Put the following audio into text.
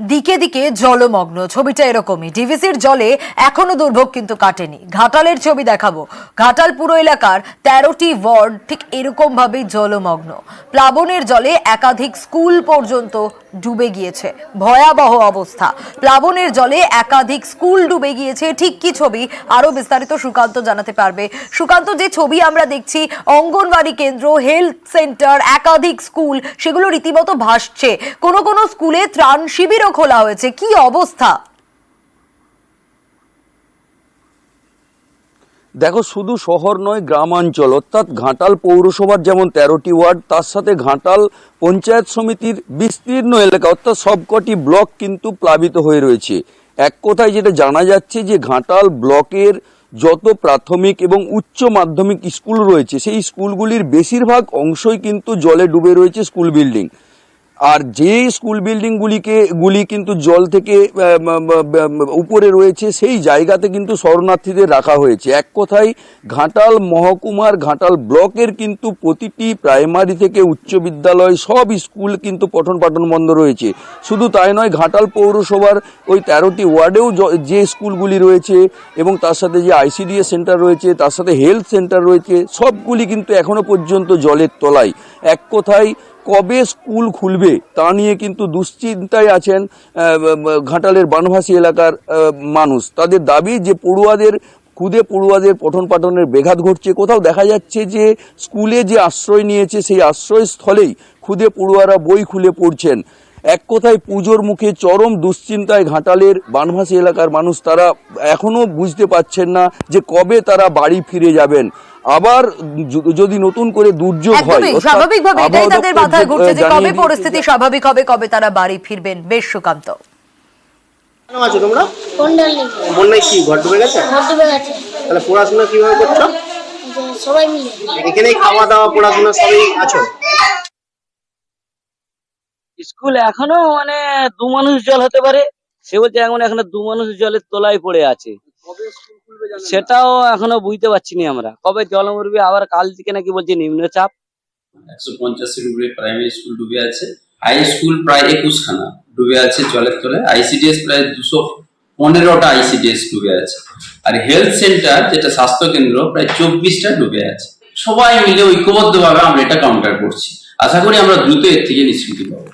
দিকে দিকে জলমগ্ন ছবিটা এরকমই। ডিভিসির জলে এখনো দুর্ভোগ কিন্তু কাটেনি। ঘাটালের ছবি দেখাবো। ঘাটাল পুরো এলাকার 13টি ওয়ার্ড ঠিক এরকম ভাবেই জলমগ্ন। প্লাবনের জলে একাধিক স্কুল পর্যন্ত ডুবে গিয়েছে। ভয়াবহ অবস্থা। প্লাবনের জলে একাধিক স্কুল ডুবে গিয়েছে। ঠিক কি ছবি, আরো বিস্তারিত সুকান্ত জানাতে পারবে। সুকান্ত, যে ছবি আমরা দেখছি, অঙ্গনওয়াড়ি কেন্দ্র, হেলথ সেন্টার, একাধিক স্কুল, সেগুলো রীতিমতো ভাসছে। কোনো কোনো স্কুলে ত্রাণ শিবির খোলা হয়েছে। কি অবস্থা? দেখো, শুধু শহর নয়, গ্রামাঞ্চল অর্থাৎ ঘাটাল পৌরসভার যেমন 13টি ওয়ার্ড, তার সাথে ঘাটাল পঞ্চায়েত সমিতির বিস্তীর্ণ এলাকা অর্থাৎ সবকটি ব্লক কিন্তু প্লাবিত হয়ে রয়েছে। এক কথায় যেটা জানা যাচ্ছে যে ঘাটাল ব্লকের যত প্রাথমিক এবং উচ্চ মাধ্যমিক স্কুল রয়েছে সেই স্কুলগুলির বেশিরভাগ অংশই কিন্তু জলে ডুবে রয়েছে, স্কুল বিল্ডিং। আর যে স্কুল বিল্ডিংগুলি কিন্তু জল থেকে উপরে রয়েছে, সেই জায়গাতে কিন্তু শরণার্থীদের রাখা হয়েছে। এক কথায় ঘাটাল মহকুমার ঘাটাল ব্লকের কিন্তু প্রতিটি প্রাইমারি থেকে উচ্চ বিদ্যালয় সব স্কুল কিন্তু পঠন পাঠন বন্ধ রয়েছে। শুধু তাই নয়, ঘাটাল পৌরসভার ওই 13টি ওয়ার্ডেও যে স্কুলগুলি রয়েছে এবং তার সাথে যে আইসিডিএস সেন্টার রয়েছে, তার সাথে হেলথ সেন্টার রয়েছে, সবগুলি কিন্তু এখনো পর্যন্ত জলের তলায়। এক কথায় কবে স্কুল খুলবে তা নিয়ে কিন্তু দুশ্চিন্তায় আছেন ঘাটালের বানভাসী এলাকার মানুষ। তাদের দাবি যে খুদে পড়ুয়াদের পঠন পাঠনের ব্যাঘাত ঘটছে। কোথাও দেখা যাচ্ছে যে স্কুলে যে আশ্রয় নিয়েছে সেই আশ্রয়স্থলেই খুদে পড়ুয়ারা বই খুলে পড়ছেন। এক কথায় পুজোর মুখে চরম দুশ্চিন্তায় ঘাটালের বানভাসী এলাকার মানুষ। তারা এখনো বুঝতে পারছেন না যে কবে তারা বাড়ি ফিরে যাবেন। আবার যদি নতুন করে দুর্যোগ হয়, স্বাভাবিকভাবে এটাই তাদের মাথায় ঘুরছে যে কবে পরিস্থিতি স্বাভাবিক হবে, কবে তারা বাড়ি ফিরবেন। বেশ সুকান্ত, কেমন আছো তোমরা? বন্যায় কি ঘর ডুবে গেছে? তাহলে পড়াশোনা কিভাবে করছো? সবাই মিলে এখানে খাওয়া দাওয়া পড়াশোনা সবই আছো? স্কুল এখনো মানে দু মানুষ জল হতে পারে, সে বলছে এখনো 2 মানুষ জলের তলায় পড়ে আছে। সেটাও এখনো বুঝতে পারছি না আমরা কবে জল মরবে। আবার কাল থেকে নাকি বলছে নিম্নচাপ। 150 উপরে প্রাইমারি স্কুল ডুবে আছে, হাই স্কুল প্রায় 21 খানা ডুবে আছে জলের তলায়, আইসিডিএস প্রায় 215টা আইসিডিএস ডুবে আছে, আর হেলথ সেন্টার যেটা স্বাস্থ্য কেন্দ্র প্রায় 24টা ডুবে আছে। সবাই মিলে ঐক্যবদ্ধভাবে আমরা এটা কাউন্টার করছি। আশা করি আমরা দ্রুত এর থেকে নিষ্কৃতি পাবো।